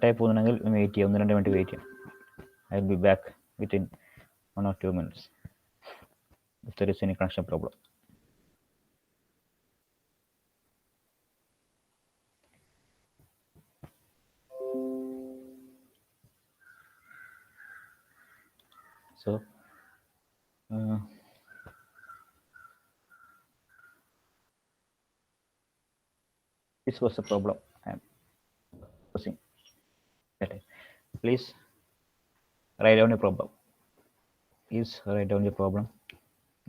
കട്ടായി പോകുന്നുണ്ടെങ്കിൽ വെയിറ്റ് ചെയ്യാം, 1-2 മിനിറ്റ് വെയിറ്റ് ചെയ്യാം. I will be back within 1 or 2 minutes if there is any connection problem. So this was the problem I am posing. Okay. Please write down the problem. Please write down the problem.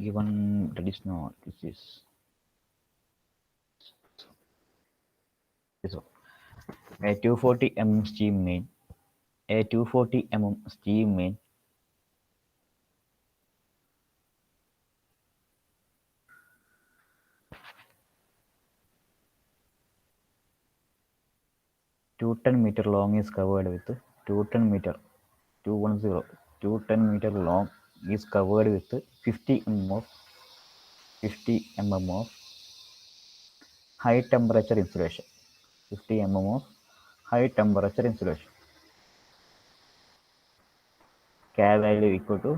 Given that is not, this is this one. A 240 mm steam main. A 240 mm steam main (210 meter long) is covered with 210 meter 210 meter long is covered with 50 mm of high temperature insulation. 50 mm of high temperature insulation. K value equal to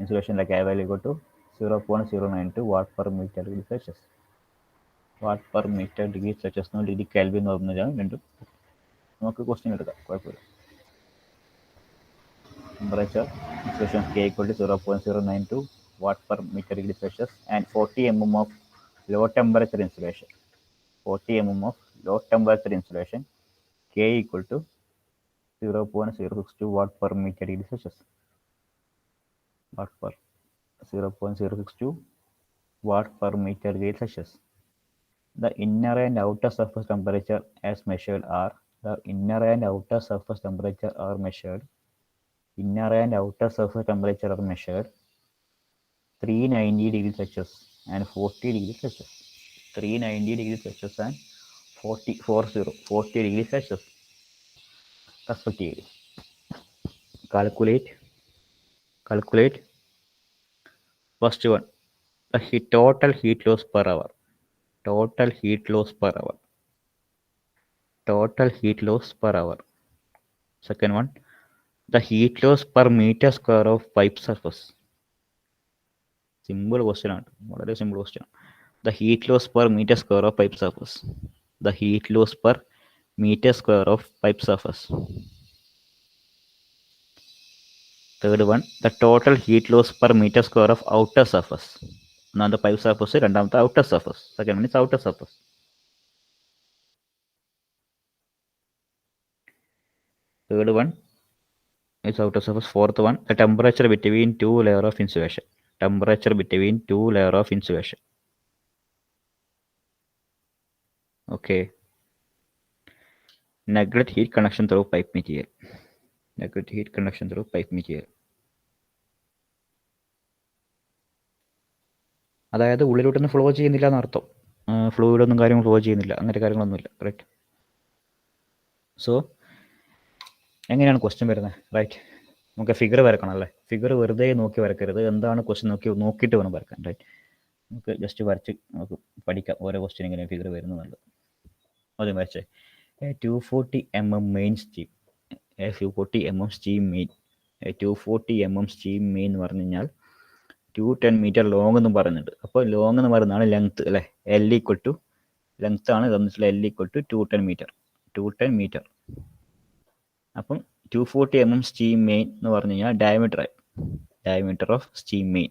insulation K value equal to 0.092 watt per meter degree Celsius. Watt per meter degree Celsius no degree Kelvin പറഞ്ഞാണ് രണ്ടും. നമുക്ക് question എടുക്കാം, കുഴപ്പമില്ല. Temperature insulation K equal to 0.092 watt per meter degree Celsius and 40 mm of low temperature insulation. 40 mm of low temperature insulation K equal to 0.062 watt per meter degree Celsius. Watt per 0.062 watt per meter degree Celsius. The inner and outer surface temperature as measured are inner and outer surface temperature are measured 390 degrees Celsius and 40 degrees Celsius. 390 degrees Celsius and 40 degrees Celsius respectively. Calculate first one, the total heat loss per hour. Total heat loss per hour. Second one, the heat loss per meter square of pipe surface. Simple question ആണ്, വളരെ simple question. The heat loss per meter square of pipe surface. The heat loss per meter square of pipe surface. Third one, the total heat loss per meter square of outer surface. ഒന്നാമത്തെ pipe surface, രണ്ടാമത്തെ outer surface. Second one is outer surface. Third one is outer surface. Fourth one, the temperature between two layers of insulation. Temperature between two layers of insulation. Okay. Neglect heat conduction through pipe material. Neglect heat conduction through pipe material. അതായത് ഉള്ളിലോട്ടൊന്നും flow ചെയ്യുന്നില്ല എന്നർത്ഥം. ഫ്ലൂയിഡൊന്നും കാര്യങ്ങൾ flow ചെയ്യുന്നില്ല, അങ്ങനത്തെ കാര്യങ്ങളൊന്നുമില്ല. Right. So എങ്ങനെയാണ് question വരുന്നത്? Right. നമുക്ക് ഫിഗർ വരക്കണം അല്ലേ? ഫിഗർ വെറുതെ നോക്കി വരക്കരുത്, എന്താണ് ക്വസ്റ്റ്യൻ നോക്കിയിട്ട് വേണം വരക്കാൻ. റൈറ്റ്. നമുക്ക് ജസ്റ്റ് വരച്ച് നമുക്ക് പഠിക്കാം ഓരോ ക്വസ്റ്റ്യൻ എങ്ങനെ ഫിഗർ വരുന്നത് നല്ലത്. ആദ്യം വരച്ചേ. 240 mm main steam. 240 mm steam main. 240 mm steam main എന്ന് പറഞ്ഞു കഴിഞ്ഞാൽ 210 മീറ്റർ ലോങ് എന്നും പറയുന്നുണ്ട്. അപ്പോൾ ലോങ് എന്ന് പറയുന്നതാണ് ലെങ്ത് അല്ലേ? L ഈക്വൽ ടു ലെങ്ത് ആണ് തന്നിട്ടുള്ള L ഈക്വൽ ടു 210 മീറ്റർ. അപ്പം 240 mm സ്റ്റീം മെയിൻ എന്ന് പറഞ്ഞു കഴിഞ്ഞാൽ diameter of steam main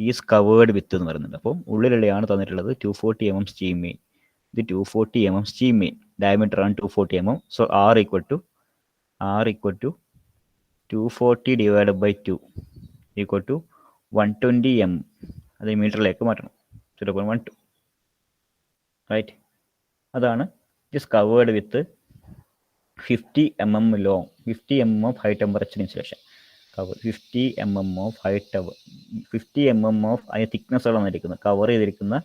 is covered വിത്ത് എന്ന് പറയുന്നുണ്ട്. അപ്പം ഉള്ളിലുള്ളതാണ് തന്നിട്ടുള്ളത് 240 mm സ്റ്റീം മെയിൻ. ഇത് 240 mm സ്റ്റീം മെയിൻ, ഡയമീറ്റർ ആണ് 240 mm. So R equal to 240 divide by 2 equal to 120 mm. അത് മീറ്ററിലേക്ക് മാറ്റണം. 0.12. റൈറ്റ്. അതാണ് it is covered with 50 mm long, 50 mm of high temperature insulation. 50 mm of 50 mm of അതിന് തിക്നെസ്സുകളാണ് ഇരിക്കുന്നത്. Cover ചെയ്തിരിക്കുന്ന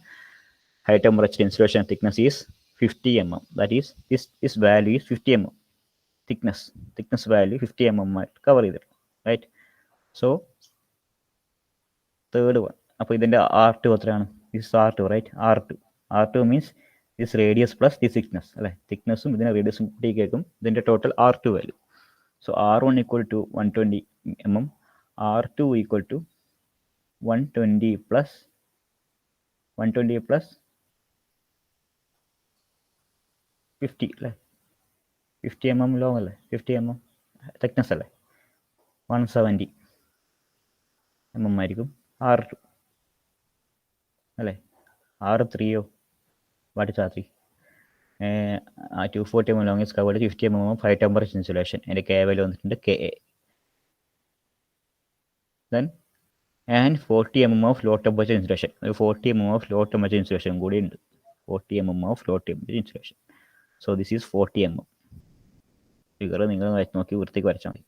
high temperature insulation thickness is 50 mm. That is, this value is 50 mm. Thickness value 50 mm ആയിട്ട് cover ചെയ്തിട്ടുണ്ട്. Right. So third one. അപ്പോൾ ഇതിൻ്റെ R2 എത്രയാണ്? This R2, right? R2 means this radius plus this thickness അല്ലേ, തിക്നെസ്സും ഇതിനെ റേഡിയസും കൂട്ടി കേൾക്കും ഇതിൻ്റെ total R2 value. So R1 equal to 120 mm, R2 equal to 120 plus 50 അല്ലേ, 50 mm ലോങ് അല്ലേ, 50 mm thickness അല്ലേ, 170 mm ആയിരിക്കും R2 അല്ലേ. R3യോ what is R3? 240 mm long is covered 50 mm of high temperature insulation. അതിൻ്റെ K വാല്യൂ വന്നിട്ടുണ്ട് KA. Then and 40 mm of low temperature insulation. 40 mm of low temperature insulation കൂടി ഉണ്ട്. 40 mm of low temperature insulation. So this is 40 mm. Figure നിങ്ങൾ നോക്കി വൃത്തിക്ക് വരച്ചാൽ മതി.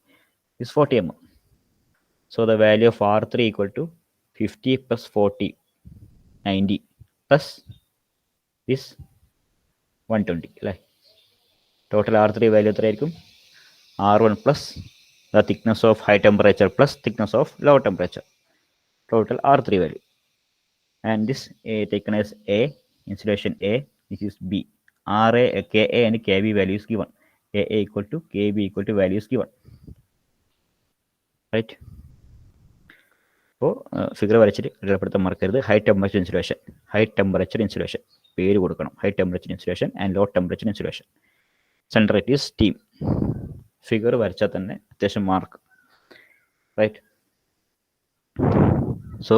This is 40 mm. So the value of R3 equal to 50 plus 40, 90 plus this 120 അല്ലേ. Total R3 value എത്രയായിരിക്കും? R1 plus the thickness of high temperature plus thickness of low temperature. Total R3 value. And this taken as A, insulation A, this is B. RA, KA and KB values given. KA equal to KB equal to values given. Right? അപ്പോൾ figure വരച്ചിട്ട് ഇടപെടുത്താൻ മറക്കരുത്. High temperature insulation, high temperature insulation പേര് കൊടുക്കണം. High temperature insulation and low temperature insulation. Centre it is steam. Figure വരച്ചാൽ തന്നെ അത്യാവശ്യം mark. Right. So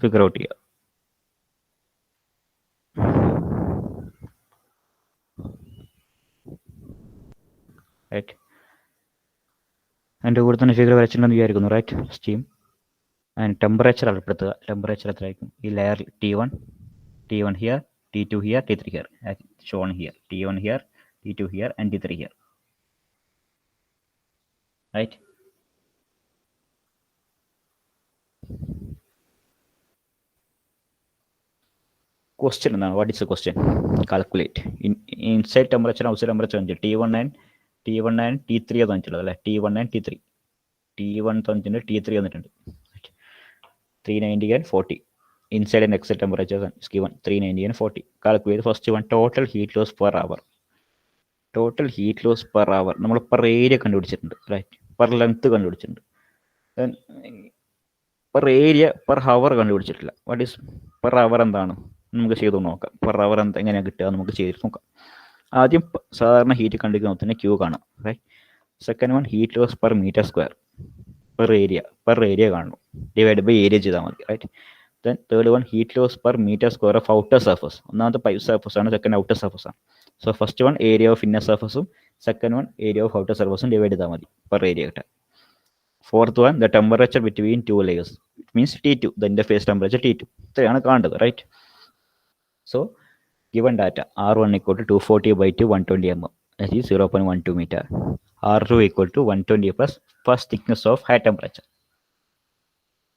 figure out ചെയ്യുക. റൈറ്റ്. അതിൻ്റെ കൂടെ തന്നെ ഫിഗർ വരച്ചിട്ടുണ്ടെന്ന് വിചാരിക്കുന്നു. റൈറ്റ്. സ്റ്റീം ആൻഡ് ടെമ്പറേച്ചർ അളപ്പെടുത്തുക. ടെമ്പറേച്ചർ എത്രയായിരിക്കും? ഈ layer T1 here, T2 here, T3 here, shown here. T1 here, T2 here and T3 here. Right. Question എന്താണ്? What is A question? Calculate inside temperature outside temperature T1 and T3 തന്നിട്ടുള്ളത് അല്ലേ. T1 and T3. T1 തന്നിട്ടുണ്ട്, T3 തന്നിട്ടുണ്ട്. 390 and 40. Inside and exit temperatures is given 390 and 40. Calculate first one total heat loss per hour. Total heat loss per hour നമ്മൾ per area കണ്ടുപിടിച്ചിട്ടുണ്ട്. Right. per length കണ്ടുപിടിച്ചിട്ടുണ്ട്. Then per area per hour കണ്ടുപിടിച്ചിട്ടില്ല. What is per hour എന്താണ് നമുക്ക് ചെയ്ത് നോക്കാം. per hour എങ്ങനെയാണ് കിട്ടുക നമുക്ക് ചെയ്തിട്ട് നോക്കാം. ആദ്യം സാധാരണ ഹീറ്റ് കണ്ടുപിടിക്കുന്ന തന്നെ ക്യൂ കാണാം. Right. Second one heat loss per metre square, per area കാണണം. ഡിവൈഡ് ബൈ ഏരിയ ചെയ്താൽ മതി. Right. Then third one heat loss per metre square of outer surface. ഒന്നാമത്തെ പൈപ്പ് സർഫസ് ആണ്, സെക്കൻഡ് ഔട്ടർ സർഫസ് ആണ്. So first one area of inner സർഫസും second one area of outer സർഫസും divide ചെയ്താൽ മതി per area കിട്ടാൻ. Fourth one the temperature between two layers, it means T2, the interface temperature T2. ഇത്രയാണ് കാണേണ്ടത്. Right. So given data R1 equal to 240 by 2 120 mm, that is 0.12 meter. R2 equal to 120 plus first thickness of high temperature,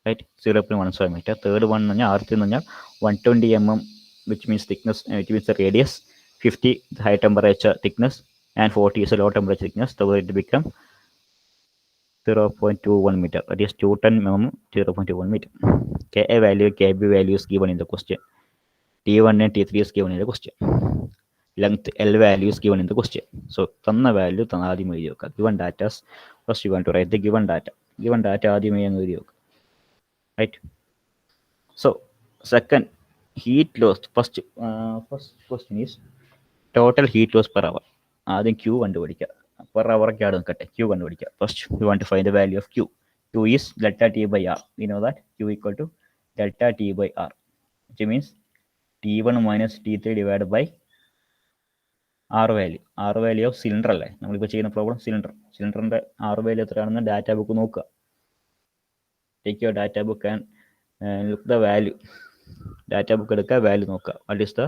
right, 0.15 meter. Third one R3 120 mm, which means thickness, which means the radius, 50 the high temperature thickness and 40 is a low temperature thickness. So it become 0.21 meter, that is 210 mm, 0.21 meter. Ka value, Kb value is given in the question. T1 and T3 is given in the question. Length L value is given in the question. So തന്ന value ആദ്യം എഴുതി വെക്കുക. Given data, first you want to write the given data. Given data ആദ്യം എഴുതി വെക്കുക. Right. So second, heat loss. First question is total heat loss per hour. ആദ്യം Q കണ്ടുപിടിക്കുക. Per hour ഒക്കെ ആണ് നോക്കട്ടെ. Q കണ്ടുപിടിക്കുക. First we want to find the value of Q. Q is delta T by R. We know that Q equal to delta T by R, which means T1 minus T3 divided by R value. R value of cylinder അല്ലേ നമ്മളിപ്പോൾ ചെയ്യുന്ന problem. സിലിണ്ടറിൻ്റെ R value എത്രയാണെന്ന് data book നോക്കുക. Take your data book and look the value. Data book എടുക്കുക, value നോക്കുക. What is the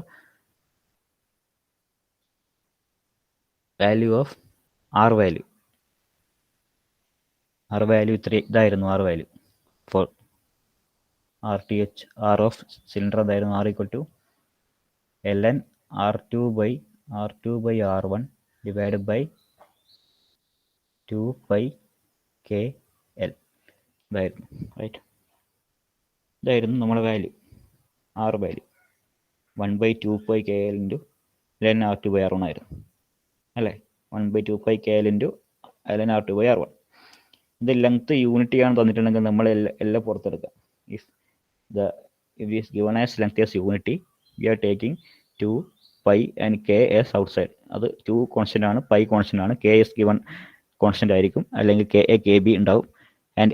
value of R value? R value ഇതായിരുന്നു. R value for RTH, R of cylinder എന്തായിരുന്നു? R equal to ln R2 by R1 divided by 2 pi KL. ഇതായിരുന്നു. Right. ഇതായിരുന്നു നമ്മുടെ value, R value. 1/2πkl into ln R2/R1 ആയിരുന്നു അല്ലേ? 1/2πkl into ln R2/R1. ഇത് length unity ആണ് തന്നിട്ടുണ്ടെങ്കിൽ നമ്മൾ എല്ലാം പുറത്തെടുക്കുക. If it is given as length as unity, we are taking 2π and k as outside. അത് 2 കോൺസ്റ്റന്റ് ആണ്, പൈ കോൺസ്റ്റന്റ് ആണ്, k is given കോൺസ്റ്റന്റ് ആയിരിക്കും, അല്ലെങ്കിൽ kb ഉണ്ടാവും, ആൻഡ്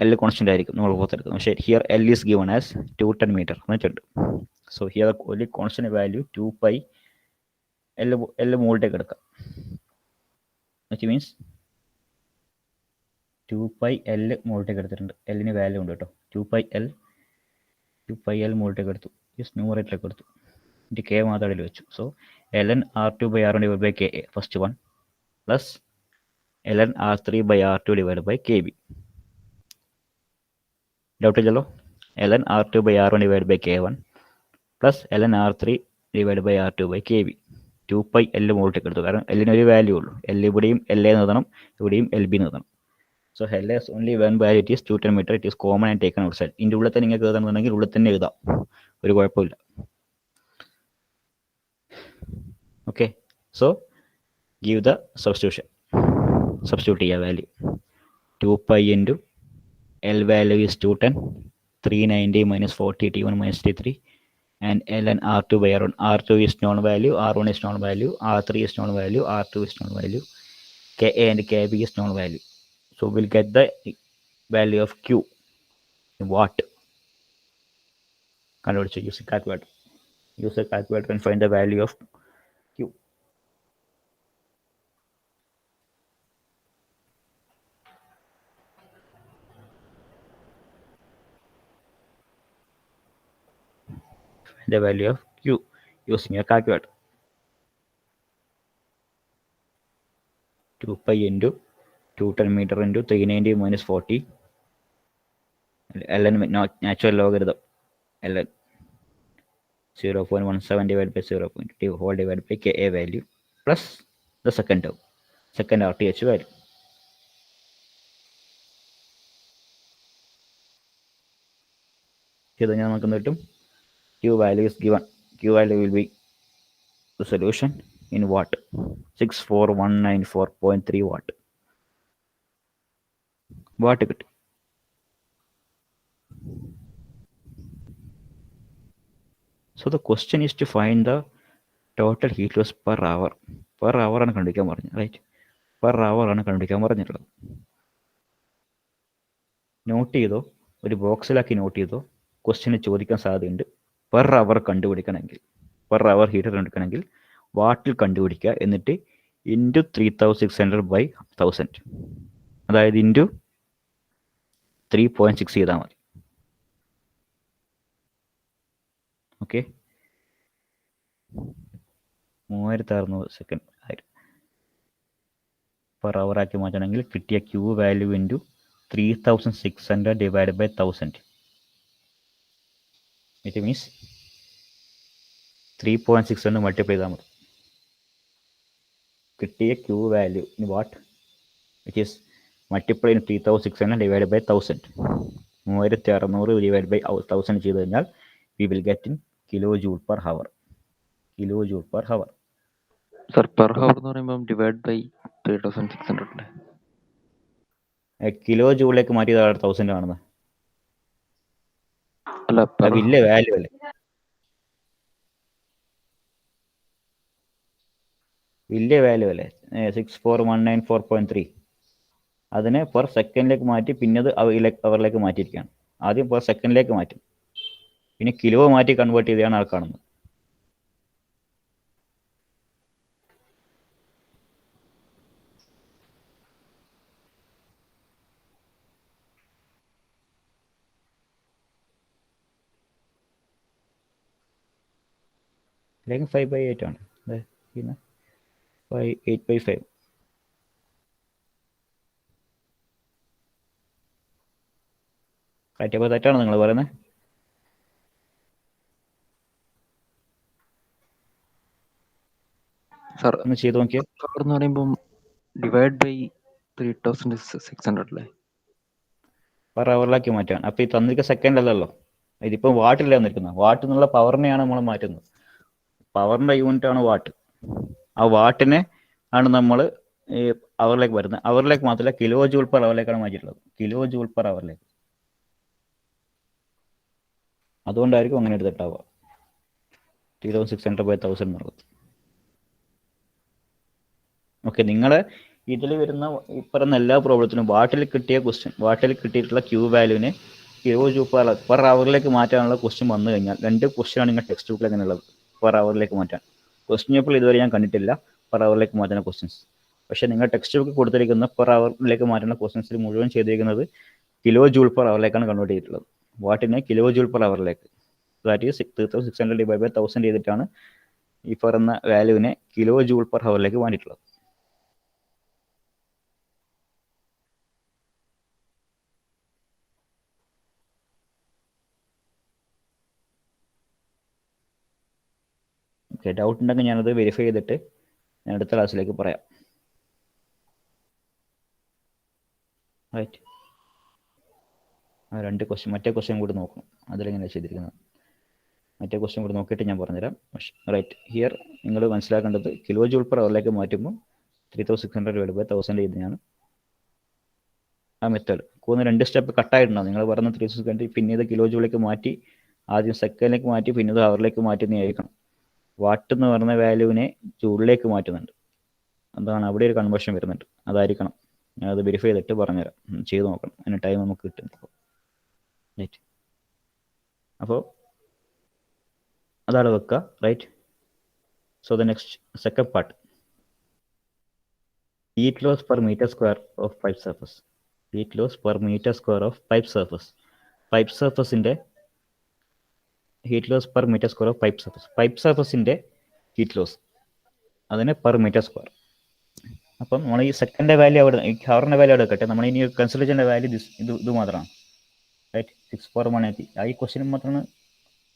l കോൺസ്റ്റന്റ് ആയിരിക്കും നമ്മൾ പുറത്തെടുക്കുന്നത്. പക്ഷേ here l is given as 210 meter എന്നിട്ടുണ്ട്. So here only constant value 2π l മുകളിലേക്ക് എടുക്കാം. വിച്ച് മീൻസ് 2π l മുകളിലേക്ക് എടുത്തിട്ടുണ്ട്. എല്ലിന് വാല്യൂ ഉണ്ട് കേട്ടോ. 2π l മുകളിലേക്ക് എടുത്തു, ജസ്റ്റ് ന്യൂമറേറ്ററിലേക്ക് എടുത്തു, എന്നിട്ട് k മാത്രം അതിൽ വെച്ചു. So ln R2/R1 divided by KA first one plus ln R3/R2 divided by KB. Doubt ഇല്ലല്ലോ? ln R2/R1 divided by K1 plus ln R3 divided by R2 by KB. 2π l മുകളിലേക്ക് എടുത്തു, കാരണം എല്ലിന് ഒരു വാല്യൂ ഉള്ളൂ. എൽ ഇവിടെയും L A എഴുതണം, ഇവിടെയും എൽ ബി എഴുതണം. So l has only one value, it is 210 meter, it is common and taken outside. ഇതിൻ്റെ ഉള്ളിൽ തന്നെ നിങ്ങൾക്ക് എഴുതണമെന്നുണ്ടെങ്കിൽ ഉള്ളിൽ തന്നെ എഴുതാം, ഒരു കുഴപ്പമില്ല. Okay, so give the substitution. Substitute ചെയ്യുക value. 2π into l value is 210, 390 minus 40, t1 minus t3, and ln R2/R1. R2 is known value, R1 is known value, R3 is known value, R2 is known value, Ka and Kb is known value. So we'll get the value of Q in watt. Convert to use a calculator. Use a calculator and find the value of Q. The value of Q using a calculator. 2π into 210 meter into 390 minus 40, ln natural logarithm, ln 0.17 divided by 0.2 whole divided by Ka value plus the second term, second RTH value. ഇത് ഞാൻ നമുക്ക് കിട്ടും. Q value is given. Q value will be the solution in watt, 64194.3 watt. Watt കിട്ടി. So the question is to find the total heat loss per hour. Per hour ആണ് കണ്ടുപിടിക്കാൻ പറഞ്ഞത്, right? Per hour ആണ് കണ്ടുപിടിക്കാൻ പറഞ്ഞിട്ടുള്ളത്. Not ചെയ്തോ, ഒരു ബോക്സിലാക്കി not ചെയ്തോ. ക്വസ്റ്റ്യന് ചോദിക്കാൻ സാധ്യതയുണ്ട്. പെർ അവർ കണ്ടുപിടിക്കണമെങ്കിൽ, പെർ അവർ ഹീറ്റർ കണ്ടുപിടിക്കണമെങ്കിൽ വാട്ടിൽ കണ്ടുപിടിക്കുക, എന്നിട്ട് ഇൻറ്റു 3600/1000, അതായത് ഇൻറ്റു 3.6 ചെയ്താൽ മതി. ഓക്കെ, 3600 സെക്കൻഡ് പെർ അവർ ആക്കി മാറ്റണമെങ്കിൽ കിട്ടിയ Q value into 3600 divided by 1000. It means 3.6 കൊണ്ട് മൾട്ടിപ്ലൈ ചെയ്താൽ മതി. കിട്ടിയ Q value in watt, which is multiply in 3600 divided by 1000. 3600 divided by 1000 ചെയ്ത് കഴിഞ്ഞാൽ we will get in kilojoule per hour. Kilojoule per hour. Sir per hour എന്ന് പറയുമ്പോൾ divide by 3600 kilo ജൂളിലേക്ക് മാറ്റിയത് 1000 ആണെന്ന്. അല്ല, വലിയ വാല്യൂ അല്ലേ, വലിയ വാല്യൂ അല്ലേ. 64194.3 അതിനെ പെർ സെക്കൻഡിലേക്ക് മാറ്റി, പിന്നെ അത് അവറിലേക്ക് മാറ്റിയിരിക്കുകയാണ്. ആദ്യം പെർ സെക്കൻഡിലേക്ക് മാറ്റും, പിന്നെ കിലോ മാറ്റി കൺവേർട്ട് ചെയ്താണ് ആ കാണുന്നത്. അല്ലെങ്കിൽ 5/8 ആണ്, പിന്നെ 8/5. കാറ്റപ്പോൾ തെറ്റാണോ നിങ്ങൾ പറയുന്നത്? സർ ഒന്ന് ചെയ്ത് നോക്കിയാൽ എന്ന് പറയുമ്പോൾ ഡിവൈഡ് ബൈ 3600 അല്ലേ? പെർ അവറിലാക്കി മാറ്റാണ്. അപ്പോൾ ഈ തന്നിരിക്കുന്ന സെക്കൻഡ് അല്ലല്ലോ, ഇതിപ്പോൾ വാട്ടിലാണ് നിൽക്കുന്നത്. വാട്ട് എന്നുള്ള പവറിനെയാണ് നമ്മൾ മാറ്റുന്നത്. പവറിൻ്റെ യൂണിറ്റ് ആണ് വാട്ട്. ആ വാട്ടിനെ ആണ് നമ്മൾ ഈ അവറിലേക്ക് വരുന്നത്. അവറിലേക്ക് മാത്രമല്ല, കിലോ ജൂൾ പെർ അവറിലേക്കാണ് മാറ്റിയിട്ടുള്ളത്. കിലോ ജൂൾ പെർ അവറിലേക്ക്. അതുകൊണ്ടായിരിക്കും അങ്ങനെ എടുത്തിട്ടാവുക 3600/1000 എന്നുള്ളത്. ഓക്കെ, നിങ്ങൾ ഇതിൽ വരുന്ന ഈ പറയുന്ന എല്ലാ പ്രോബ്ലത്തിനും വാട്ടിൽ കിട്ടിയിട്ടുള്ള ക്യൂ വാല്യൂവിനെ കിലോ ജൂൾ പെർ അവറിലേക്ക് മാറ്റാനുള്ള ക്വസ്റ്റ്യൻ വന്നു കഴിഞ്ഞാൽ 2 ക്വസ്റ്റ്യനാണ് നിങ്ങൾ ടെക്സ്റ്റ് ബുക്കിൽ അങ്ങനെയുള്ളത്. പെർ അവറിലേക്ക് മാറ്റാൻ ക്വസ്റ്റ്യൻ പേപ്പറിൽ ഇതുവരെ ഞാൻ കണ്ടിട്ടില്ല പെർ അവറിലേക്ക് മാറ്റുന്ന ക്വസ്റ്റ്യൻസ്. പക്ഷേ നിങ്ങൾ ടെക്സ്റ്റ് ബുക്ക് കൊടുത്തിരിക്കുന്ന പെർ അവറിലേക്ക് മാറ്റുന്ന ക്വസ്റ്റ്യൻസിൽ മുഴുവൻ ചെയ്തിരിക്കുന്നത് കിലോ ജൂൾ പെർ അവറിലേക്കാണ് കൺവേർട്ട് ചെയ്തിട്ടുള്ളത്. വാട്ടിനെ കിലോ ജൂൾ പെർ അവറിലേക്ക്, ദാറ്റ് ഈസ് 3600/1000 ചെയ്തിട്ടാണ് ഈ പറയുന്ന വാല്യൂവിനെ കിലോ ജൂൾ പെർ അവറിലേക്ക് മാറ്റിയിട്ടുള്ളത്. ഓക്കെ, ഡൗട്ട് ഉണ്ടെങ്കിൽ ഞാനത് വെരിഫൈ ചെയ്തിട്ട് ഞാൻ അടുത്ത ക്ലാസ്സിലേക്ക് പറയാം. റൈറ്റ്, ആ 2 ക്വസ്റ്റ്യൻ, മറ്റേ ക്വസ്റ്റ്യൻ കൂടി നോക്കണം അതിലെങ്ങനെയാണ് ചെയ്തിരിക്കുന്നത്. മറ്റേ ക്വസ്റ്റ്യൻ കൂടി നോക്കിയിട്ട് ഞാൻ പറഞ്ഞുതരാം. റൈറ്റ്, ഹിയർ നിങ്ങൾ മനസ്സിലാക്കേണ്ടത് കിലോ ജൂൾ പെർ അവറിലേക്ക് മാറ്റുമ്പോൾ 3600/1000 ചെയ്തതാണ് ആ മെത്തേഡ്. കൂടുതൽ 2 സ്റ്റെപ്പ് കട്ടായിട്ടുണ്ടാവും. നിങ്ങൾ പറഞ്ഞ 3600 പിന്നീട് കിലോ ജൂളിലേക്ക് മാറ്റി, ആദ്യം സെക്കൻഡിലേക്ക് മാറ്റി, പിന്നീട് അവറിലേക്ക് മാറ്റുന്നതായിരിക്കണം. വാട്ട് എന്ന് പറഞ്ഞ വാല്യൂവിനെ ജൂളിലേക്ക് മാറ്റുന്നുണ്ട്. അതാണ് അവിടെ ഒരു കൺവേർഷൻ വരുന്നുണ്ട്. അതായിരിക്കണം. ഞാനത് വെരിഫൈ ചെയ്തിട്ട് പറഞ്ഞുതരാം. ചെയ്ത് നോക്കണം, അതിന് ടൈം നമുക്ക് കിട്ടും. റൈറ്റ്, അപ്പോൾ അതാണ് വെക്കുക. Right, so the next second part, heat loss per metre square of pipe surface. Heat loss per metre square of pipe surface. Pipe സർഫസിൻ്റെ heat loss per metre square of pipe surface. Pipe സർഫസിൻ്റെ heat loss അതിന് per metre square. അപ്പം നമ്മൾ ഈ second value അവിടെ, ഈ ഹവറിൻ്റെ value അവിടെ വെക്കട്ടെ. നമ്മൾ ഇനി കൺസിഡർ ചെയ്യേണ്ട വാല്യൂ ഇത് മാത്രമാണ്. റൈറ്റ്, 6/180. ഈ ക്വസ്റ്റ്യൻ മാത്രമാണ്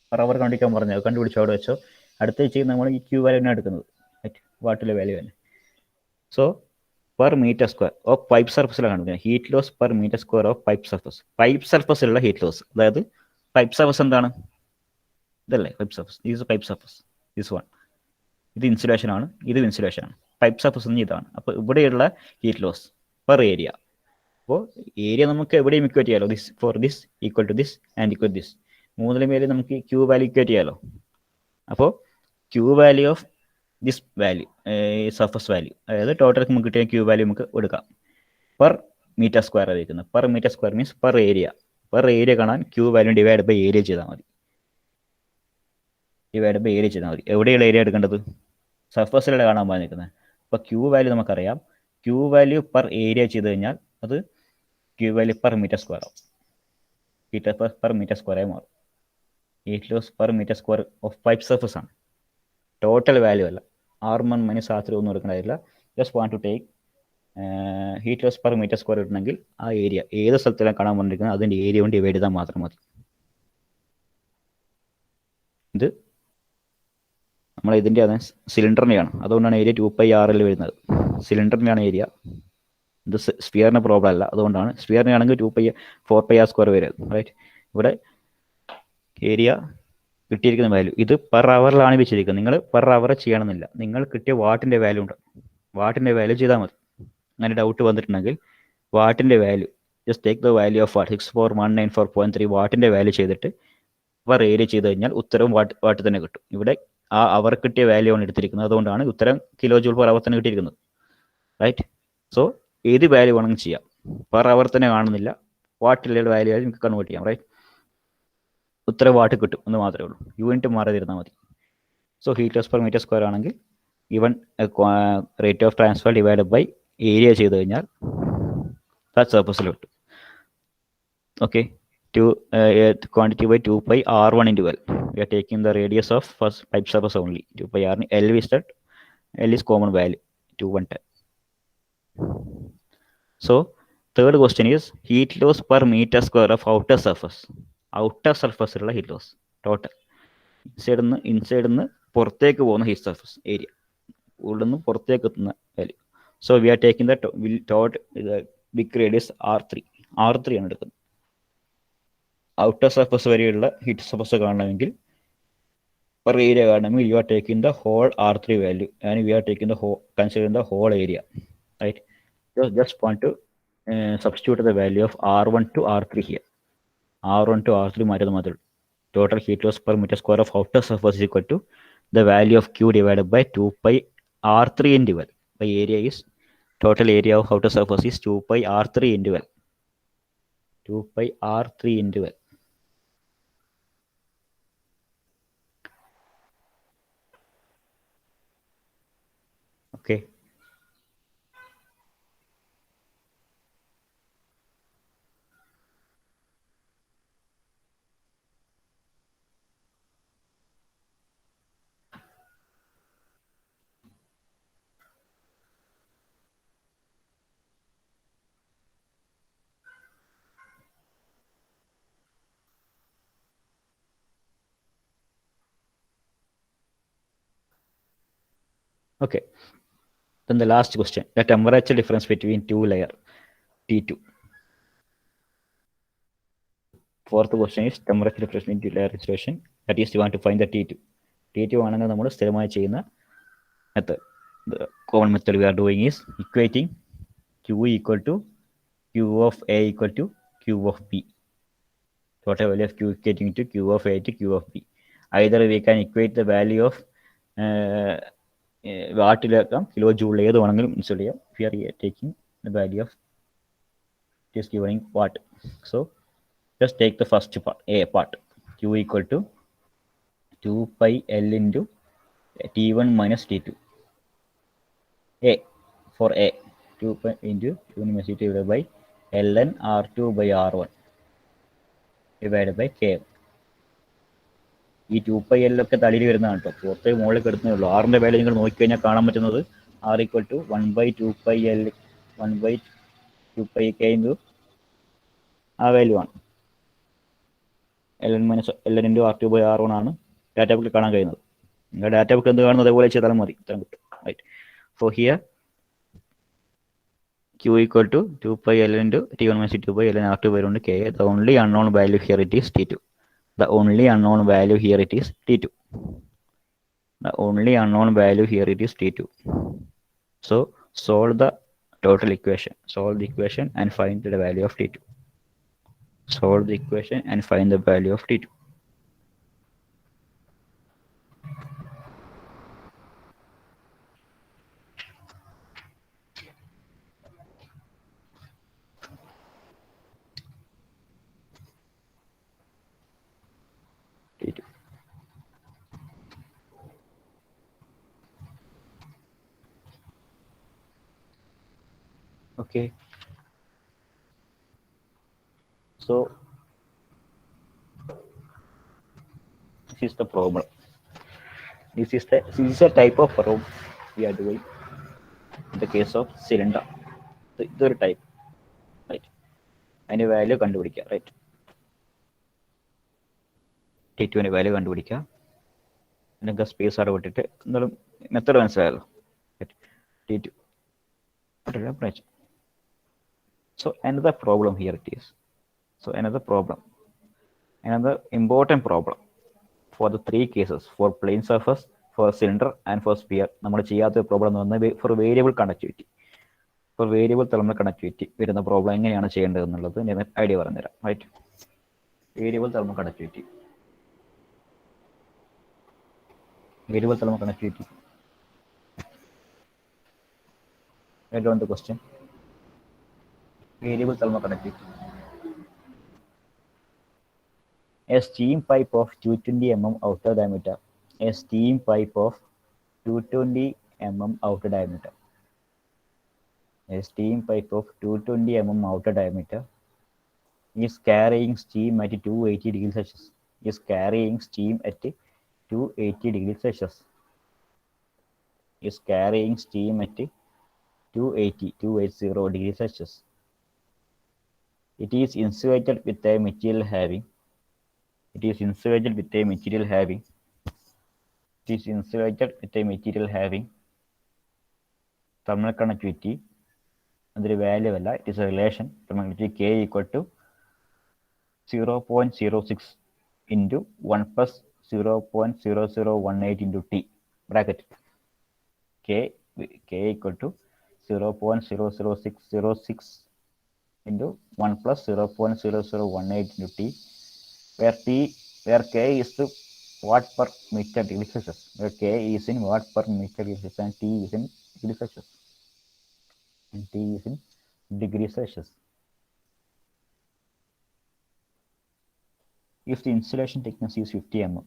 പെർ അവർ കണ്ടിക്കാൻ പറഞ്ഞത്. കണ്ടുപിടിച്ചോ, അവിടെ വെച്ചോ. അടുത്ത ചെയ്യുന്ന നമ്മൾ ഈ ക്യൂ വാല്യൂവിനെ എടുക്കുന്നത്. റൈറ്റ്, വാട്ടിലെ വാല്യൂ തന്നെ. So per metre square of pipe സർഫസിലാണ് കണ്ടുപിടിക്കുന്നത്. Heat loss per metre square of pipe surface. Pipe സർഫസിലുള്ള ഹീറ്റ് ലോസ്, അതായത് പൈപ്പ് സർഫസ് എന്താണ്? ഇതല്ലേ pipe surface. This pipe surface, this one. ഇത് ഇൻസുലേഷൻ ആണ്, ഇത് ഇൻസുലേഷൻ ആണ്. പൈപ്പ് സർഫസ് എന്ന് ഇതാണ്. അപ്പോൾ ഇവിടെയുള്ള ഹീറ്റ് ലോസ് പെർ ഏരിയ. അപ്പോൾ ഏരിയ നമുക്ക് എവിടെയും ഇക്വേറ്റ് ചെയ്യാമല്ലോ. This for this equal to this and equal this. മൂന്നിലും പേര് നമുക്ക് ക്യൂ വാല്യൂ ഇക്വേറ്റ് ചെയ്യാമല്ലോ. അപ്പോൾ Q value of this value, surface value, അതായത് ടോട്ടൽ നമുക്ക് കിട്ടിയ ക്യൂ വാല്യൂ നമുക്ക് എടുക്കാം. പെർ മീറ്റർ സ്ക്വയർ ആയിരിക്കുന്നത്. Per metre square means per area. Per area കാണാൻ Q value divide by area ചെയ്താൽ മതി. ഡിവൈഡ് ബൈ ഏരിയ ചെയ്താൽ മതി. എവിടെയുള്ള ഏരിയ എടുക്കേണ്ടത്? സർഫസിലൂടെ കാണാൻ പറഞ്ഞിരിക്കുന്നത്. അപ്പോൾ ക്യൂ വാല്യൂ നമുക്കറിയാം. ക്യൂ വാല്യൂ പെർ ഏരിയ ചെയ്ത് കഴിഞ്ഞാൽ അത് Q value per metre square ആവും. ഹീറ്റ് പെർ മീറ്റർ സ്ക്വയറായി മാറും. Heat loss per metre square of pipe surface ആണ്, ടോട്ടൽ വാല്യൂ അല്ല. R1 - R3 ഒന്നും എടുക്കേണ്ടതില്ല. Just want to take heat loss per metre square ഇടണമെങ്കിൽ ആ ഏരിയ ഏത് സ്ഥലത്തിലാണ് കാണാൻ പറഞ്ഞിരിക്കുന്നത് അതിൻ്റെ ഏരിയ കൊണ്ട് ഡിവൈഡ് ചെയ്താൽ മാത്രം മതി. ഇത് നമ്മൾ ഇതിൻ്റെ അത് സിലിണ്ടറിനെയാണ്, അതുകൊണ്ടാണ് ഏരിയ 2πr വരുന്നത്. സിലിണ്ടറിൻ്റെയാണ് ഏരിയ. ഇത് സ്ഫിയറിന് പ്രോബ്ലം അല്ല, അതുകൊണ്ടാണ്. സ്ഫിയറിനെ ആണെങ്കിൽ 4πr² വരും. റൈറ്റ്, ഇവിടെ ഏരിയ കിട്ടിയിരിക്കുന്ന വാല്യൂ ഇത് പെർ അവറിലാണ് വെച്ചിരിക്കുന്നത്. നിങ്ങൾ പെർ അവർ ചെയ്യണമെന്നില്ല. നിങ്ങൾ കിട്ടിയ വാട്ടിൻ്റെ വാല്യൂ ഉണ്ട്, വാട്ടിൻ്റെ വാല്യൂ ചെയ്താൽ മതി. അങ്ങനെ ഡൗട്ട് വന്നിട്ടുണ്ടെങ്കിൽ വാട്ടിൻ്റെ value just take the value of watt 64194.3 വാട്ടിൻ്റെ വാല്യൂ ചെയ്തിട്ട് പെർ ഏരിയ ചെയ്ത് കഴിഞ്ഞാൽ ഉത്തരം വാട്ട് തന്നെ കിട്ടും. ഇവിടെ ആ അവർ കിട്ടിയ വാല്യൂ ആണ് എടുത്തിരിക്കുന്നത്, അതുകൊണ്ടാണ് ഉത്തരം കിലോ ജൂൾ പെർ അവർ തന്നെ കിട്ടിയിരിക്കുന്നത്. റൈറ്റ്, സോ ഏത് വാല്യൂ വേണമെങ്കിൽ ചെയ്യാം. പെർ അവർ തന്നെ കാണുന്നില്ല, വാട്ടിലുള്ള വാല്യൂ ആയി നിങ്ങൾക്ക് കൺവേർട്ട് ചെയ്യാം. റൈറ്റ്, ഉത്തരം വാട്ട് കിട്ടും എന്ന് മാത്രമേ ഉള്ളൂ. യൂണിറ്റ് മാറിയിരുന്നാൽ മതി. So heat loss per metre square ആണെങ്കിൽ even rate of transfer divide by area ചെയ്ത് കഴിഞ്ഞാൽ സർഫസിൽ കിട്ടും. Okay, quantity by 2πr1 into L. We are taking the radius of first pipe surface only. 2πr. L is that L is common value 210. So third question is heat loss per meter square of outer surface. Outer surface ഉള്ള heat loss total. ഇൻസൈഡിൽ നിന്ന് പുറത്തേക്ക് പോകുന്ന heat surface area, ഉള്ളിൽ നിന്ന് പുറത്തേക്ക് എത്തുന്ന value. So we are taking the big radius R3 ആണ് എടുക്കുന്നത്. ഔട്ടർ സർഫസ് വരെയുള്ള ഹീറ്റ് സർഫസ് കാണണമെങ്കിൽ per area കാണണമെങ്കിൽ you are taking the whole R3 value and we are taking the whole, considering the whole area, right? So just want to substitute the value of R1 to R3 here. R1 to R3 മാറ്റത് മാത്രം. Total heat loss per meter square of outer surface is equal to the value of Q divided by 2 pi R3 into L. By area is total area of outer surface is 2 pi R3 into L. 2 pi R3 into L. Okay. Okay. Then the last question, the temperature difference between two layer T2. Fourth question is temperature difference between two layer situation. That is, you want to find the T2. T2 ആണെങ്കിൽ നമ്മൾ സ്ഥിരമായി ചെയ്യുന്ന method. The common method we are doing is equating Q equal to Q of A equal to Q of B. Total value of Q equating to Q of A to Q of B. Either we can equate the value of വാട്ടിലേക്കാം kilo joule ഏത് വേണമെങ്കിലും install ചെയ്യാം. We are taking the value of it is given in watt. So just take the first part, a part. Q equal to 2 pi L into T1 minus T2. A for A, 2 pi into 2 minus T2 divided by ln R2 by R1 divided by K. ഈ 2 pi L ഒക്കെ തടിയിൽ വരുന്നതാണ് കേട്ടോ, പുറത്തെ മുകളിൽ കിടന്നേ ഉള്ളൂ. ആറിൻ്റെ value നിങ്ങൾ നോക്കിക്കഴിഞ്ഞാൽ കാണാൻ പറ്റുന്നത് R equal to 1 by 2 pi L 1 by 2 pi K into ആ വാല്യൂ ആണ്. ln minus ln into R2 by R1 ആണ് ഡാറ്റ ബുക്കിൽ കാണാൻ കഴിയുന്നത്. നിങ്ങൾ ഡാറ്റ ബുക്ക് എന്ത് കാണുന്നത് അതേപോലെ ചെയ്താലും മതി, ഇത്രയും കിട്ടും. Right. For here Q equal to 2 pi L into T1 minus T2 by ln R2 by 1 K. The only unknown value here it is T2. The only unknown value here it is T2. The only unknown value here it is T2. So solve the total equation. Solve the equation and find the value of T2. Solve the equation and find the value of T2. T2. Okay. So this is the problem. This is a type of problem we are doing in the case of cylinder. So ഇതൊരു type, right? അതിന്റെ value കണ്ടുപിടിക്കുക, right? T2ന്റെ value കണ്ടുപിടിക്കുക. അല്ലെങ്കിൽ space അവിടെ വിട്ടിട്ട് എന്നാലും method മനസ്സിലായല്ലോ. T2. So another problem here it is. So another important problem for the three cases, for plane surface, for cylinder and for sphere. നമ്മൾ ചെയ്യാത്ത പ്രോബ്ലം എന്ന് പറഞ്ഞാൽ for variable conductivity. For variable thermal conductivity വരുന്ന problem എങ്ങനെയാണ് ചെയ്യേണ്ടത് എന്നുള്ളത് ഞാൻ idea പറഞ്ഞുതരാം, right? Variable thermal conductivity. Variable thermal conductivity. Write down the question. Variable thermal conductivity. A steam pipe of 220 mm outer diameter. A steam pipe of 220 mm outer diameter. A steam pipe of 220 mm outer diameter is carrying steam at 280 degrees Celsius. Is carrying steam at 280 degrees Celsius. Is carrying steam at 280 degrees Celsius. It is insulated with a material having. It is insulated with a material having. It is insulated with a material having thermal conductivity. And the value of it is a relation thermal conductivity K equal to 0.06 into 1 plus 0.0018 into t bracket k equal to 0.00606 into 1 plus 0.0018 into t, where k is the watt per meter degree Celsius, where k is in watt per meter degree Celsius and t is in degree Celsius, and t is in degree Celsius. If the insulation thickness is 50 mm,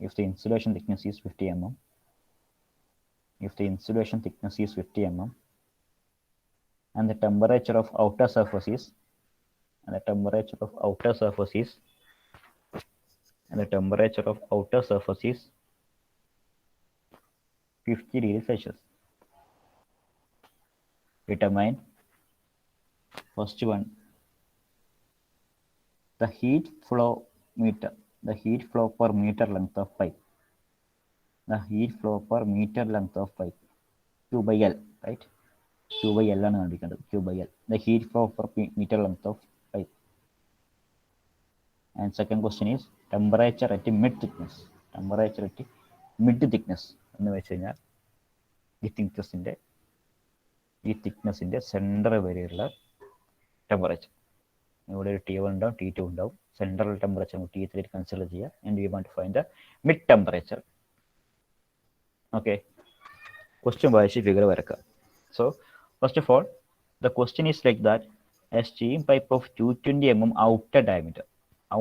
if the insulation thickness is 50 mm, if the insulation thickness is 50 mm, and the temperature of outer surface is, and the temperature of outer surface is, and the temperature of outer surface is 50 degrees Celsius. Determine first one, the heat flow meter, the heat flow per meter length of pipe, the heat flow per meter length of pipe, Q by L, right? Q by L ആണ് കണ്ടിരിക്കേണ്ടത്, Q by L, the heat flow per meter length of pipe. And second question is temperature at mid thickness, temperature at mid thickness എന്ന് വെച്ച് കഴിഞ്ഞാൽ ഈ തിക്നെസ്സിൻ്റെ centre വരെയുള്ള temperature. ഇവിടെ ഒരു T1 ഉണ്ടാവും, T2 ഉണ്ടാവും. സെൻട്രൽ ടെമ്പറേച്ചർ T3 കൺസിഡർ ചെയ്യുക. And we want to find the mid temperature. Okay, question വായിച്ച് ഫിഗർ വരക്കുക. So first of all the question is like that a steam pipe of 220 mm outer diameter,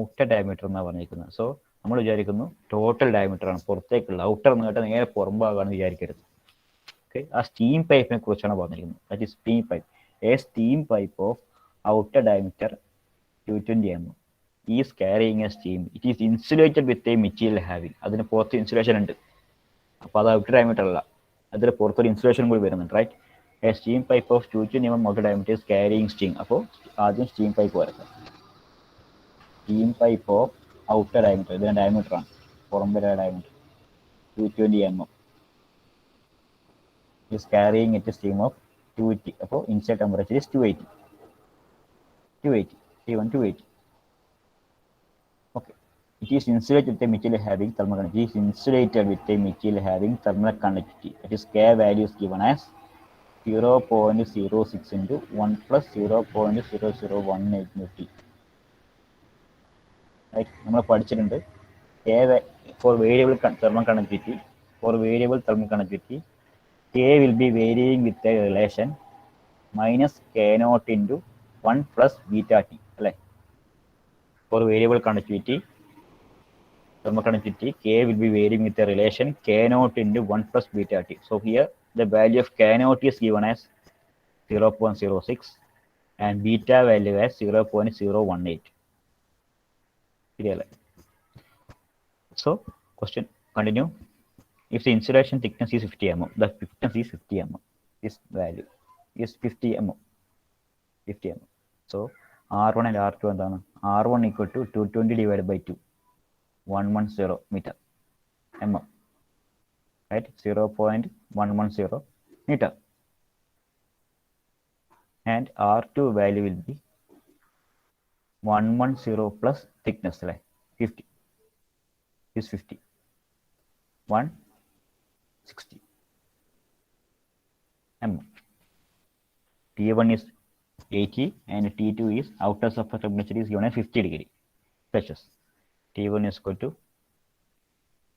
outer diameter എന്നാണ് പറഞ്ഞിരിക്കുന്നത്. So നമ്മൾ വിചാരിക്കുന്നു total diameter ആണ്, പുറത്തേക്കുള്ള outer എന്ന് കേട്ടാൽ നേരെ പുറംഭാഗമാണ് വിചാരിക്കരുത്. ഓക്കെ, ആ സ്റ്റീം പൈപ്പിനെ കുറിച്ചാണ് പറഞ്ഞിരിക്കുന്നത്. That is steam pipe. A steam pipe of outer diameter 220 mm is carrying A steam. It is insulated with a material having. അതിന് പുറത്ത് ഇൻസുലേഷൻ ഉണ്ട്. അപ്പോൾ അത് ഔട്ടർ ഡയമീറ്റർ അല്ല, അതിൽ പുറത്തൊരു ഇൻസുലേഷൻ കൂടി വരുന്നുണ്ട്, right? A steam pipe of 220 mm outer diameter is carrying steam. അപ്പോൾ ആദ്യം സ്റ്റീം പൈപ്പ് വരക്കാം. Steam pipe of outer diameter, ഇതിൻ്റെ ഡയമീറ്റർ ആണ്, പുറം വരെ diameter 220 mm is carrying it a steam of 280. അപ്പോൾ inside temperature is 280. T1 280. Okay. It is insulated with a material having thermal conductivity. It is insulated with a material having thermal conductivity. That is K value is given as 0.06 into 1 plus 0.0018 into T. Right? നമ്മൾ പഠിച്ചിട്ടുണ്ട് K for variable thermal conductivity. For variable thermal conductivity, K will be varying with a relation minus K0 into 1 plus beta T. Right? For variable conductivity, thermal conductivity, K will be varying with a relation K0 into 1 plus beta T. So here the value of K0 is given as 0.06 and beta value as 0.018. Clear? So question continue. If the insulation thickness is 50 mm, the thickness is 50 mm. This value is 50 mm. 50 mm. So R1 and R2 എന്താണ്? R1 equal to 220 divided by 2, 110 meter mm, right? 0.110 meter. And R2 value will be 110 plus thickness, right? 50 is 50, 160 mm. T1 is 80 and T2 is outer surface temperature is given as 50 degree Celsius. T1 is equal to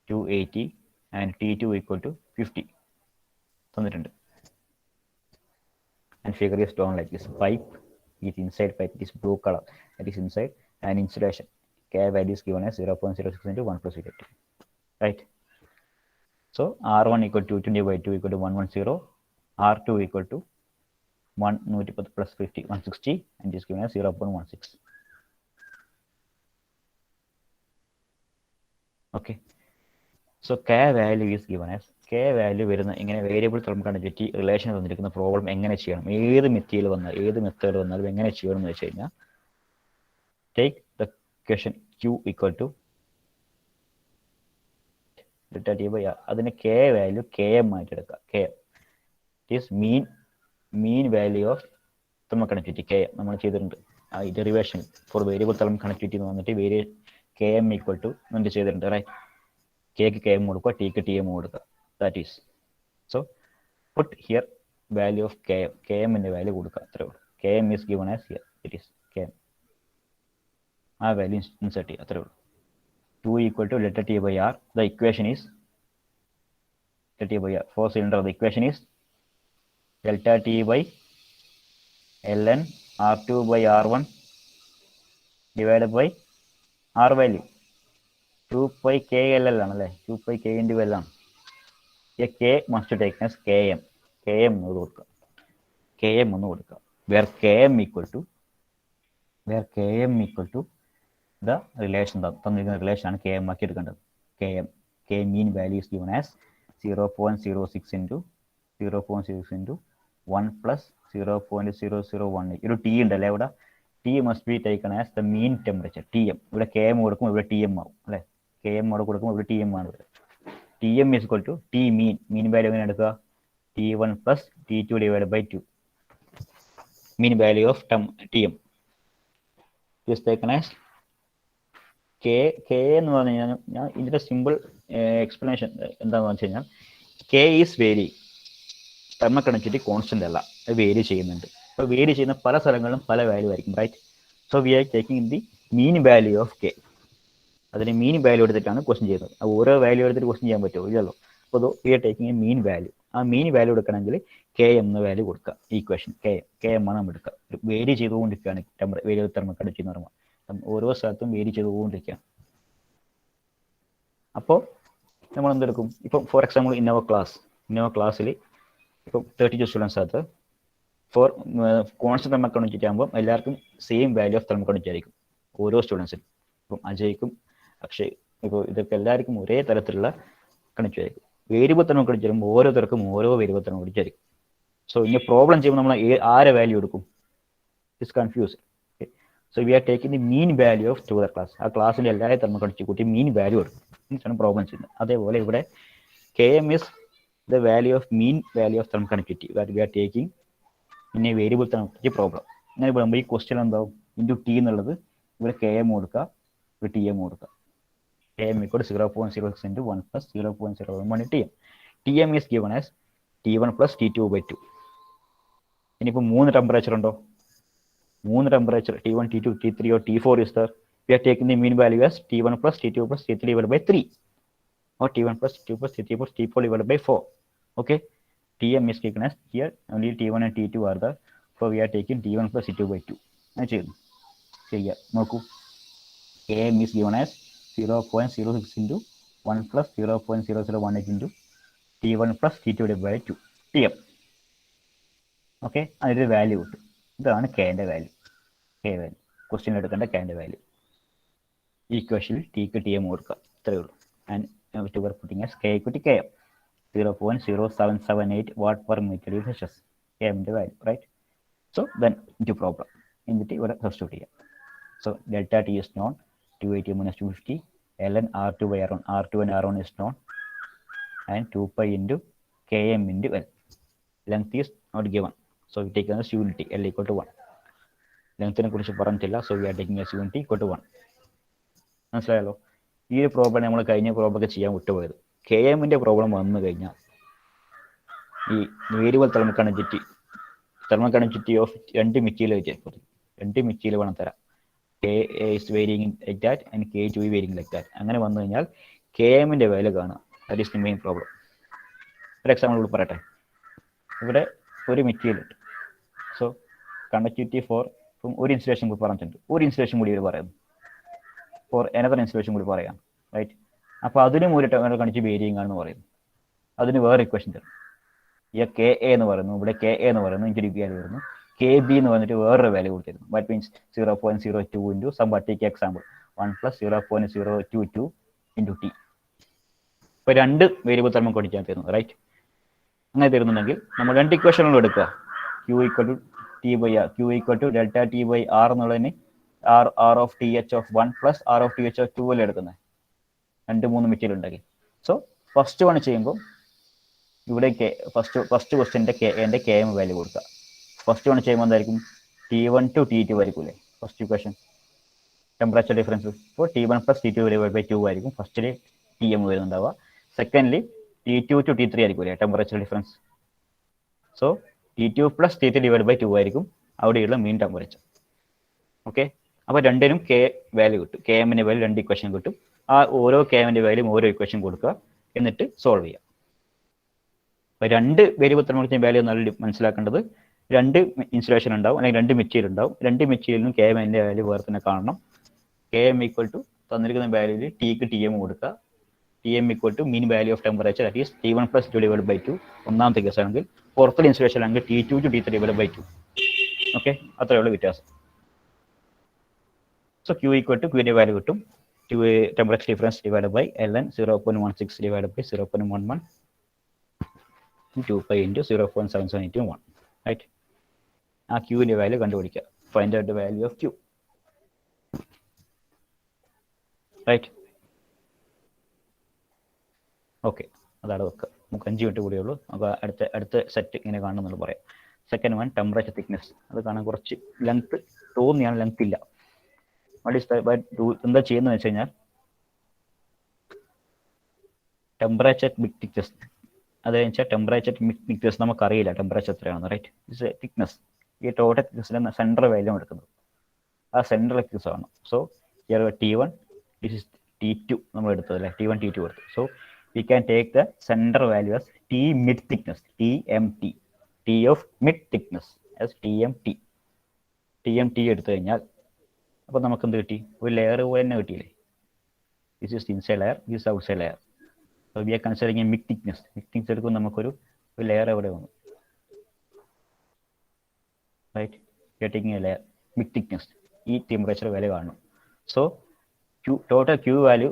280 and T2 equal to 50. And figure is drawn like this. Pipe is inside pipe, it is blue color, that is inside, and insulation K value is given as 0.06 into 1 plus 80. Right? So R1 equal to 220 by 2 equal to 110, R2 equal to 110 plus 50, 160, and is given as 0.16. Okay. So K value is given as, K value വരുന്ന ഇങ്ങനെ variable thermal conductivity relation തന്നിരിക്കുന്ന problem എങ്ങനെ ചെയ്യണം, ഏത് material വന്നാൽ ഏത് method വന്നാലും എങ്ങനെ ചെയ്യണം എന്ന് വെച്ച് കഴിഞ്ഞാൽ, take the question Q equal to അതിന് K വാല്യൂ KM ആയിട്ട് എടുക്കുക. KM is mean value of thermal conductivity. KM നമ്മൾ ചെയ്തിട്ടുണ്ട്. ഡെറിവേഷൻ ഫോർ വേരിയബിൾ തലം കണക്ടിവിറ്റി എന്ന് വന്നിട്ട് കെ എം ഈക്വൽ ടു എന്ത് ചെയ്തിട്ടുണ്ട് റൈറ്റ്. കെക്ക് കെ എം കൊടുക്കുക, ടിക്ക് ടി എം കൊടുക്കുക. That is so put here value of K M. K എമ്മിൻ്റെ വാല്യൂ കൊടുക്കുക, അത്രേ ഉള്ളൂ. K M is given as here, it is K M. ആ വാല്യൂ ഇൻസേർട്ട് ചെയ്യുക, അത്രേ ഉള്ളൂ. 2 equal to delta T by R. The equation is delta T by R. For cylinder, the equation is delta T by ln R2 by R1 divided by R value. 2 pi K L ആണല്ലേ, 2 pi K into L ആണ്. K must take as Km. Km എന്ന് കൊടുക്കുക, Km എന്ന് കൊടുക്കുക. Where Km equal to the relation, തന്നിരിക്കുന്ന relation ആണ് Km ആക്കി എടുക്കേണ്ടത്. K mean value is given as 0.06 into 1 plus 0.0018. ഒരു ടി ഉണ്ടല്ലേ ഇവിടെ, T must be taken as the mean temperature, TM. ഇവിടെ Km കൊടുക്കും, ഇവിടെ TM ആവും അല്ലേ. Km അവിടെ കൊടുക്കും, ഇവിടെ TM ആണ്. TM is equal to T mean. Mean value എങ്ങനെ എടുക്കുക? T1 plus T2 divided by 2. Mean value of TM is taken as K എന്ന് പറഞ്ഞു കഴിഞ്ഞാൽ, ഞാൻ ഇതിൻ്റെ സിമ്പിൾ എക്സ്പ്ലനേഷൻ എന്താണെന്ന് വെച്ച് കഴിഞ്ഞാൽ, K is vary, thermal conductivity constant അല്ല, അത് വേരി ചെയ്യുന്നുണ്ട്. അപ്പോൾ വേരി ചെയ്യുന്ന പല സ്ഥലങ്ങളിലും പല വാല്യൂ ആയിരിക്കും, right. So we are taking the mean value of K. അതിന് മീൻ വാല്യൂ എടുത്തിട്ടാണ് ക്വസ്റ്റ്യൻ ചെയ്യുന്നത്. ഓരോ വാല്യൂ എടുത്തിട്ട് ക്വസ്റ്റ്യൻ ചെയ്യാൻ പറ്റുമോ? ഇല്ലല്ലോ. അപ്പോൾ we are taking a mean value. ആ മീൻ വാല്യൂ എടുക്കണമെങ്കിൽ Km എന്ന വാല്യൂ കൊടുക്കുക. ഈക്വേഷൻ Km ആണ് നമ്മൾ എടുക്കുക. വേരി ചെയ്തുകൊണ്ടിരിക്കുകയാണ് വേരിയബിൾ തെർമൽ കണ്ടക്ടിവിറ്റി എന്ന് പറയുമ്പോൾ. ഓരോ സ്ഥലത്തും വേരി ചെയ്തുകൊണ്ടിരിക്കുകയാണ്. അപ്പോൾ നമ്മൾ എന്തെടുക്കും? ഇപ്പം ഫോർ എക്സാമ്പിൾ ഇന്നോവ ക്ലാസ്സിൽ ഇപ്പം 32 സ്റ്റുഡൻസ് അകത്ത് ഫോർ കോൺസ്റ്റന്റ് തെർമൽ കണ്ടക്ടിവിറ്റി ആകുമ്പോൾ എല്ലാവർക്കും same value of thermal conductivity ആയിരിക്കും ഓരോ സ്റ്റുഡൻസിനും. ഇപ്പം അജയ്ക്കും അക്ഷയ്, ഇപ്പോൾ ഇതൊക്കെ എല്ലാവർക്കും ഒരേ തരത്തിലുള്ള കണ്ടക്ടിവിറ്റി ആയിരിക്കും. വേരിയബിൾ തെർമൽ കണ്ടക്ടിവിറ്റി ആകുമ്പോൾ ഓരോരുത്തർക്കും ഓരോ വേരിയബിൾ തെർമൽ കണ്ടക്ടിവിറ്റി ആയിരിക്കും. സോ ഇനി പ്രോബ്ലം ചെയ്യുമ്പോൾ നമ്മൾ ആരെ വാല്യൂ എടുക്കും? It's confuse. So we are taking the mean value of to the class. ആ ക്ലാസ്സിൻ്റെ എല്ലാ തെർമൽ കണ്ടക്ടിവിറ്റി കൂട്ടി മീൻ വാല്യൂ എടുക്കും, പ്രോബ്ലം ചെയ്യുന്നത്. അതേപോലെ ഇവിടെ Km is the value of mean value of thermal conductivity that we are taking in a variable thermal conductivity problem. അങ്ങനെ പറയുമ്പോൾ ഈ ക്വസ്റ്റ്യൻ എന്താവും? ഇൻറ്റു ടി എന്നുള്ളത് ഇവിടെ Km കൊടുക്കുക, ഇവിടെ TM കൊടുക്കുക. Km equal to 0.06 into 1 plus 0.01 TM. TM is given as T1 plus T2 by 2. ഇനിയിപ്പോൾ 3 ടെമ്പറേച്ചർ ഉണ്ടോ? 3 temperature T1, T2, T3 or T4 is there. We are taking the mean value as T1 plus T2 plus T3 divided by 3, or T1 plus T2 plus T3 plus T4 divided by 4. Okay, TM is taken as here only T1 and T2 are there, so we are taking T1 plus T2 by 2. ശരിയാ, നോക്കൂ. Km is given as 0.06 into 1 plus 0.0018 into T1 plus T2 divided by 2 TM. Okay, അതിൻ്റെ value കിട്ടും. ഇതാണ് Kൻ്റെ value. Question എടുക്കേണ്ട Kൻ്റെ value. ഈക്വേഷനിൽ ടിക്ക് TM കൊടുക്കുക, ഇത്രയേ ഉള്ളൂ. And toward putting as K equal to Km 0.0778 watt per meter is HS. Kൻ്റെ value, right. So then into problem എന്നിട്ട് ഇവിടെ സബ്സ്റ്റിറ്റ്യൂട്ട് ചെയ്യാം. So delta T is known, 280 minus 250 ln R2 by R1. R2 and R1 is known, and 2 pi into Km into L. Length is not given, so we take as unity L equal to 1. ലെങ്ത്തിനെ കുറിച്ച് പറഞ്ഞിട്ടില്ല, so we are taking as unity equal to 1. മനസ്സിലായല്ലോ? ഈ ഒരു problem നമ്മൾ കഴിഞ്ഞ പ്രോബ്ലമൊക്കെ ചെയ്യാൻ വിട്ടുപോയത്. Kmൻ്റെ problem വന്നു കഴിഞ്ഞാൽ ഈ variable thermal conductivity of 2 material വെച്ചാൽ 2 മെറ്റീരിയൽ വേണം തരാം. K is varying like that and K2 is varying like that. അങ്ങനെ വന്നു കഴിഞ്ഞാൽ Kmൻ്റെ വാല്യൂ കാണുക. That is the main problem. ഒരു എക്സാമ്പിൾ കൂടി പറയട്ടെ. ഇവിടെ ഒരു മെറ്റീരിയൽ ഉണ്ട്. സോ കണ്ടക്ടിവിറ്റി ഫോർ ഒരു ഇൻസുലേഷൻ കൂടി പറഞ്ഞിട്ടുണ്ട്. ഒരു ഇൻസുലേഷൻ കൂടി ഇവർ പറയുന്നു. ഫോർ എനദർ ഇൻസുലേഷൻ കൂടി പറയാം, റൈറ്റ്. അപ്പോൾ അതിനും ഒരു കണ്ടിച്ച് വേരിയിങ് ആണെന്ന് പറയുന്നു. അതിന് വേറെ ഇക്വേഷൻ തരും. ഈ Ka എന്ന് പറയുന്നു, ഇവിടെ Ka എന്ന് പറയുന്നു, എനിക്ക് വാല്യൂ വരുന്നു. Kb എന്ന് പറഞ്ഞിട്ട് വേറൊരു വാല്യൂ കൊടുത്തിരുന്നു. That means 0.02 into some particular example 1 plus 0.022 into T. ഇപ്പോൾ 2 വേരിയബിൾ തെർമൽ കണ്ടക്ടിവിറ്റി തരുന്നു, റൈറ്റ്. അങ്ങനെ തരുന്നുണ്ടെങ്കിൽ നമ്മൾ 2 ഇക്വേഷനുകൾ എടുക്കുക. Q equal to T by R, Q equal to delta T by R എന്നുള്ളതിന് R of TH of 1 plus R of TH of 2 അല്ലേ എടുക്കുന്നത്? 2-3 മെറ്റീരിയൽ ഉണ്ടെങ്കിൽ. സോ ഫസ്റ്റ് വൺ ചെയ്യുമ്പോൾ ഇവിടെ ഫസ്റ്റ് ക്വസ്റ്റ്യൻ്റെ Km വാല്യൂ കൊടുക്കുക. ഫസ്റ്റ് വൺ ചെയ്യുമ്പോൾ എന്തായിരിക്കും? T1 to T2 ആയിരിക്കും അല്ലേ? First equation temperature difference. ഇപ്പോൾ T1 plus T2 divide by 2 ആയിരിക്കും ഫസ്റ്റിൽ TM വരുന്നുണ്ടാവുക. Secondly T2 to T3 ആയിരിക്കും അല്ലേ temperature difference. So T2 plus T3 divide by 2 ആയിരിക്കും അവിടെയുള്ള മീൻ ടെമ്പറേച്ചർ. ഓക്കെ, അപ്പോൾ രണ്ടിനും കെ വാല്യൂ കിട്ടും. KMന്റെ വാല്യൂ 2 ഇക്വേഷൻ കിട്ടും. ആ ഓരോ KMന്റെ വാല്യൂം ഓരോ ഇക്വേഷൻ കൊടുക്കുക, എന്നിട്ട് സോൾവ് ചെയ്യുക. അപ്പോൾ രണ്ട് വേരിയബിൾ തെർമോമീറ്ററിന്റെ വാല്യൂ നല്ല മനസ്സിലാക്കേണ്ടത്, രണ്ട് ഇൻസുലേഷൻ ഉണ്ടാവും അല്ലെങ്കിൽ രണ്ട് മെറ്റീരിയൽ ഉണ്ടാവും. രണ്ട് മെറ്റീരിയലിനും KMന്റെ വാല്യൂ വേറെ തന്നെ കാണണം. KM ഈക്വൽ ടു തന്നിരിക്കുന്ന വാല്യൂവിൽ ടിക്ക് TM കൊടുക്കുക. TM equal to mean value of temperature that is T1 plus 2 divide by 2 ഒന്നാമത്തെ കേസ് ആണെങ്കിൽ, പുറത്തുള്ള ഇൻസുലേഷൻ ആണെങ്കിൽ T2 to T3 divide by 2. Okay, അത്രയുള്ള വ്യത്യാസം. സോ Q ഈക്വൽ ടു Qന്റെ വാല്യൂ കിട്ടും temperature difference divide by ln 0.16 divide by 0.11 2 pi into 0.7781. Right, ആ Qന്റെ വാല്യൂ കണ്ടുപിടിക്കുക. Find out the value of Q. Right, okay, അതാണ് വെക്കുക. നമുക്ക് 5 മിനിറ്റ് കൂടിയേ ഉള്ളൂ. അപ്പോൾ അടുത്ത സെറ്റ് ഇങ്ങനെ കാണുമെന്നുള്ള പറയാം. Second one temperature thickness. അത് കാണാൻ കുറച്ച് ലെങ്ത് തോന്നിയാണ്, ലെങ്ത് ഇല്ല. എന്താ ചെയ്യുന്നത് വെച്ച് കഴിഞ്ഞാൽ ടെമ്പറേച്ചർ മിഡ് തിക്നെസ്, അത് വെച്ചാൽ ടെമ്പറേച്ചർ മിഡ് തിക്നെസ് നമുക്കറിയില്ല ടെമ്പറേച്ചർ എത്രയാണെന്ന്. Right, it's thickness. ഈ ടോട്ടൽ തിക്നെസ്സിൻ്റെ സെൻട്രൽ വാല്യൂ എടുക്കുന്നത്, ആ സെൻട്രൽ തിക്നെസ് ആണ്. So T1, this is T2 നമ്മൾ എടുത്തത് അല്ലേ, T1 T2 എടുത്തു. So we can take the center value as T mid thickness, TMT, T of mid thickness as TMT. TMT എടുത്തു കഴിഞ്ഞാൽ അപ്പോൾ നമുക്ക് എന്ത് കിട്ടി? ഒരു ലെയർ പോലെ തന്നെ കിട്ടിയില്ലേ? This is inside layer, this is outside layer. So we are considering mid thickness. Mid thickness എടുക്കുമ്പോൾ നമുക്കൊരു ലെയർ എവിടെ വന്നു? Right, we are taking a layer mid thickness. ഈ ടെമ്പറേച്ചർ വാല്യൂ കാണണം. So total Q value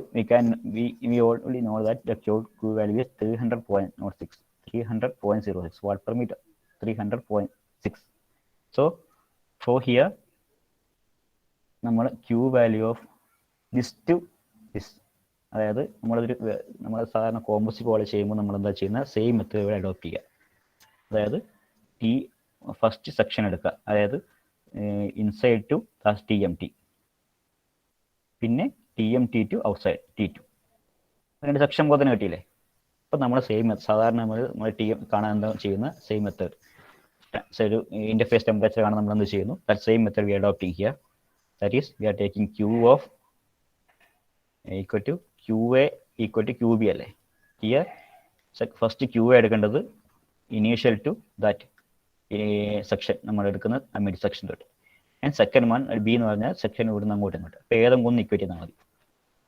we already know that the Q value is 300.06 watt per meter, 300.6. so for here നമ്മൾ Q value of this to this, അതായത് നമ്മൾ സാധാരണ composite പോലെ ചെയ്യുമ്പോൾ നമ്മൾ എന്താ ചെയ്യുന്ന സെയിം മെത്തേഡ് ഇവിടെ അഡോപ്റ്റ് ചെയ്യുക. അതായത് ഫസ്റ്റ് സെക്ഷൻ എടുക്കുക, അതായത് ഇൻസൈഡ് ടു TMT, പിന്നെ TMT ടു ഔട്ട്സൈഡ് T2. രണ്ട് സെക്ഷൻ പോലെ തന്നെ കിട്ടിയില്ലേ? അപ്പോൾ നമ്മൾ സെയിം സാധാരണ നമ്മൾ TM കാണാൻ എന്താ ചെയ്യുന്ന സെയിം മെത്തേഡ്. ഒരു ഇന്റർഫേസ് ടെമ്പറേച്ചർ കാണാൻ നമ്മൾ എന്ത് ചെയ്യുന്നു? That same method we adopting here. That is we are taking Q of equal to QA equal to QB അല്ലേ? ഹിയർ ഫസ്റ്റ് QA എടുക്കേണ്ടത് ഇനീഷ്യൽ ടു ദാറ്റ് സെക്ഷൻ നമ്മൾ എടുക്കുന്നത് മിഡ് സെക്ഷൻ തൊട്ട്. ആൻഡ് സെക്കൻഡ് വൺ B എന്ന് പറഞ്ഞാൽ section ഇവിടുന്ന് അങ്ങോട്ട് ഇങ്ങോട്ട്. അപ്പോൾ ഏതെങ്കിലും ഒന്ന് ഇക്വേറ്റ് ചെയ്താൽ മതി.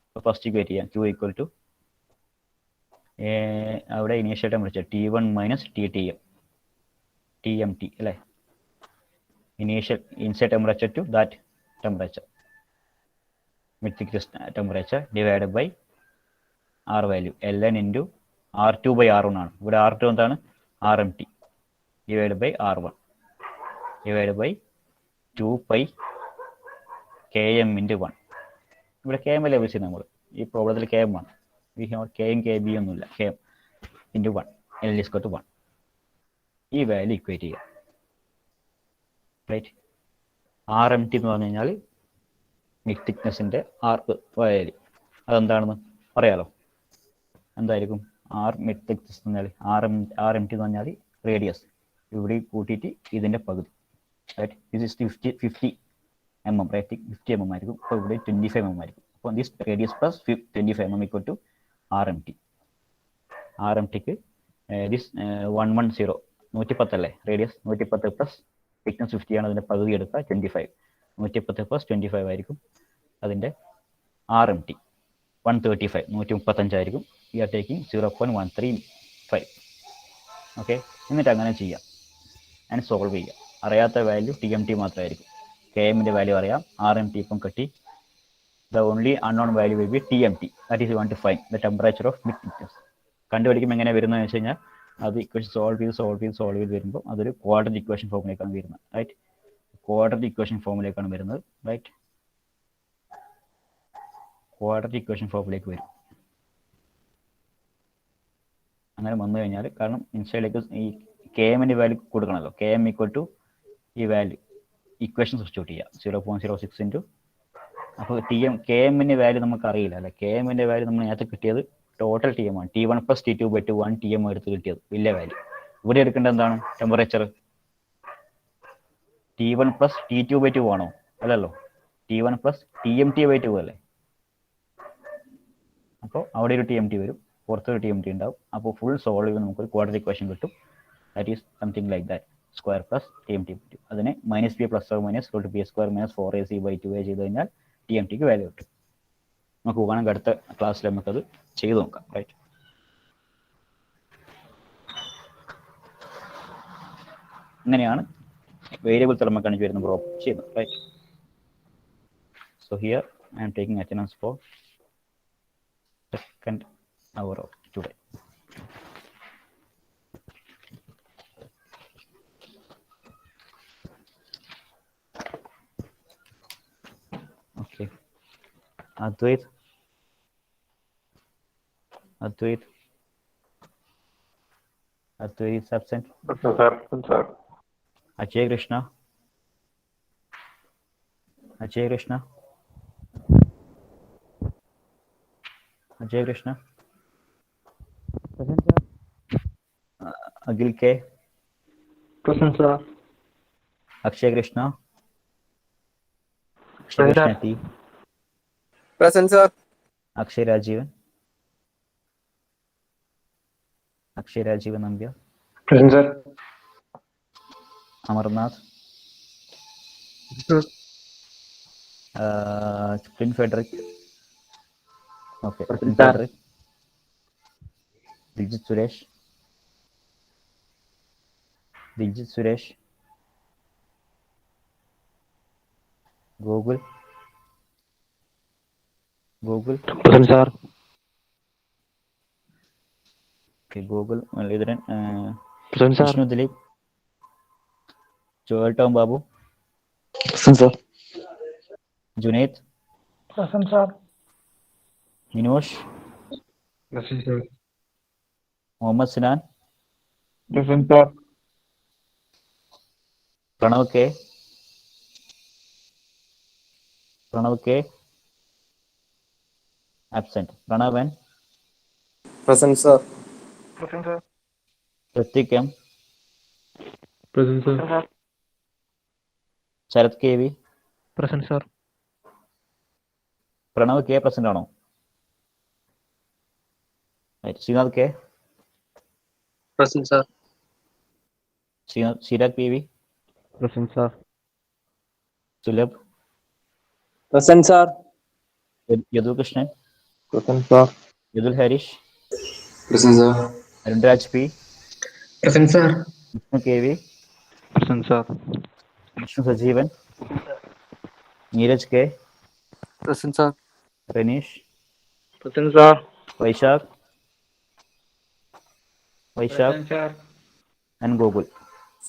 അപ്പോൾ ഫസ്റ്റ് ഇക്വേറ്റ് ചെയ്യാം. Q ഈക്വൽ ടു അവിടെ initial temperature T1 minus TMT അല്ലേ? Initial inside temperature to that temperature mid thickness temperature divide by R value ln into R2 by R1 ആണ്. ഇവിടെ R2 എന്താണ്? RMT divide by R1 divide by 2 pi KM into 1. ഇവിടെ KM അല്ലേ വിളിച്ചത് നമ്മൾ ഈ പ്രോബ്ലത്തിൽ? KM ആണ്. വി ഹാവ് KM KB ഒന്നുമില്ല. KM into 1 L is equal to 1. ഈ വാല്യൂ ഇക്വേറ്റ് ചെയ്യുക. റൈറ്റ്, RMT എന്ന് പറഞ്ഞു കഴിഞ്ഞാൽ മിഡ് തിക്നെസ്സിൻ്റെ വാല്യൂ. അതെന്താണെന്ന് പറയാലോ? എന്തായിരിക്കും R മിഡ് തിക്നെസ് എന്ന് പറഞ്ഞാൽ? RMT എന്ന് പറഞ്ഞാൽ റേഡിയസ് ഇവിടെ കൂട്ടിയിട്ട് ഇതിൻ്റെ പകുതി. Right, this is 50 mm, right, 50 mm ആയിരിക്കും. അപ്പോൾ ഇവിടെ 25 mm ആയിരിക്കും. അപ്പോൾ this radius plus 25 mm equal to RMT. RMTക്ക് ദിസ് 110 110 അല്ലേ റേഡിയസ്? 110 പ്ലസ് തിക്നെസ് 50 ആണ്, അതിൻ്റെ പകുതി എടുക്കുക 25. 110 പ്ലസ് 25 ആയിരിക്കും അതിൻ്റെ RMT. 135 135 ആയിരിക്കും. V are taking 0.135. ഓക്കെ, എന്നിട്ട് അങ്ങനെ ചെയ്യാം ആൻഡ് സോൾവ് ചെയ്യുക. അറിയാത്ത വാല്യൂ TMT മാത്രമായിരിക്കും. KMന്റെ വാല്യൂ അറിയാം, RMT ഇപ്പം കിട്ടി. The only unknown value will be TMT. That is you want to find the temperature of mid thickness. കണ്ടുപിടിക്കുമ്പോൾ എങ്ങനെ വരുന്നതെന്ന് വെച്ച് കഴിഞ്ഞാൽ അത് ഇക്വേഷൻ സോൾവ് ചെയ്ത് വരുമ്പോൾ അതൊരു ക്വാഡ്രറ്റിക് ഇക്വേഷൻ ഫോമിലേക്കാണ് വരുന്നത്. റൈറ്റ്, ക്വാഡ്രറ്റിക് ഇക്വേഷൻ ഫോമിലേക്കാണ് വരുന്നത്. റൈറ്റ്, ക്വാഡ്രറ്റിക് ഇക്വേഷൻ ഫോമിലേക്ക് വരും. അങ്ങനെ വന്നു കഴിഞ്ഞാൽ, കാരണം ഇൻസൈഡിലേക്ക് ഈ KMന്റെ വാല്യൂ കൊടുക്കണമല്ലോ. KM ഈക്വൽ ടു ഈ വാല്യൂ ഇക്വേഷൻ സബ്സ്റ്റിറ്റ്യൂട്ട് ചെയ്യുക. 0.06 ഇൻറ്റു അപ്പോൾ കെ എമ്മിൻ്റെ വാല്യൂ നമുക്ക് അറിയില്ല അല്ലേ. കെ എമ്മിൻ്റെ വാല്യൂ നമ്മൾ നേരത്തെ കിട്ടിയത് ടോട്ടൽ ടി എം ആണ്. T1 + T2/2 1 ടി എം എടുത്ത് കിട്ടിയത് വലിയ വാല്യൂ. ഇവിടെ എടുക്കേണ്ടത് എന്താണ്? ടെമ്പറേച്ചർ T1 + T2/2 ആണോ? അല്ലല്ലോ, T1 + TMT/2 അല്ലേ. അപ്പോൾ അവിടെ ഒരു TMT വരും, പുറത്തൊരു TMT ഉണ്ടാവും. അപ്പോൾ ഫുൾ സോൾവ് ചെയ്യുമ്പോൾ നമുക്കൊരു ക്വാഡ്രാറ്റിക് ഇക്വേഷൻ കിട്ടും. That is something like that, square plus TMT/2. അതിനെ -b ± (b² - 4ac/2a) ചെയ്ത് കഴിഞ്ഞാൽ TMTക്ക് വാല്യൂ കിട്ടും. നമുക്ക് വേണമെങ്കിൽ അടുത്ത ക്ലാസ്സിൽ നമുക്കത് ചെയ്ത് നോക്കാം. റൈറ്റ്, ഇങ്ങനെയാണ് വേരിയബിൾ തെർമോകണ്ടക്റ്റിവിറ്റി വരുന്ന പ്രോബ്ലം ചെയ്യുന്നത്. Right, so here I am taking attendance for second hour of today. Okay, Advait is absent. Sir. Ajay Krishna. Present, sir. Agil K. Present, sir. Akshay Krishna T. Present, sir. Akshay Rajivan Nambia. Present, sir. Amarnath. Prin Frederick. Okay. Present, Prin sir. Frederick. Dijit Suresh. Google. Present, sir. Okay, Google. Malidharan. Present, sir. Vishnu Dilip. Joel Tom Babu. Present, sir. Junaid. Present, sir. Minosh. Present, sir. Mohammad Sinan. Present, sir. Pranav K. Absent. Pranav N. Present, sir. Present, sir. Pratik M. Present, sir. Sharath KV. Present, sir. Pranav K present ആണോ? Right. Srinath K. Present, sir. Chirag PV. Present, sir. Sulabh. Present, sir. Yadu Krishnan. Present, sir. Yadul Harish. Present, sir. Arunraj P. Present, sir. Vishnu KV. Present, sir. Vishnu Sajeevan. Neeraj K. Present, sir. Renish. Present, sir. Vaishak. Present, sir. And Google.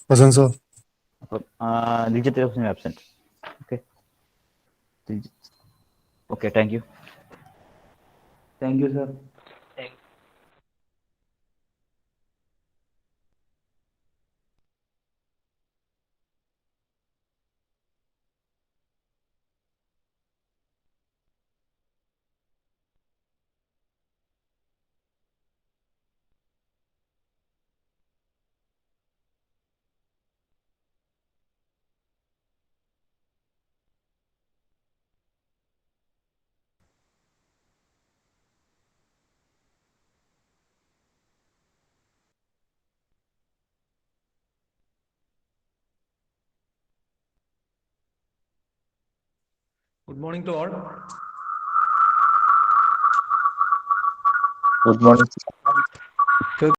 Present, sir. Digit is absent. Okay. Okay, thank you. Thank you, sir. Good morning to all. Good morning, sir.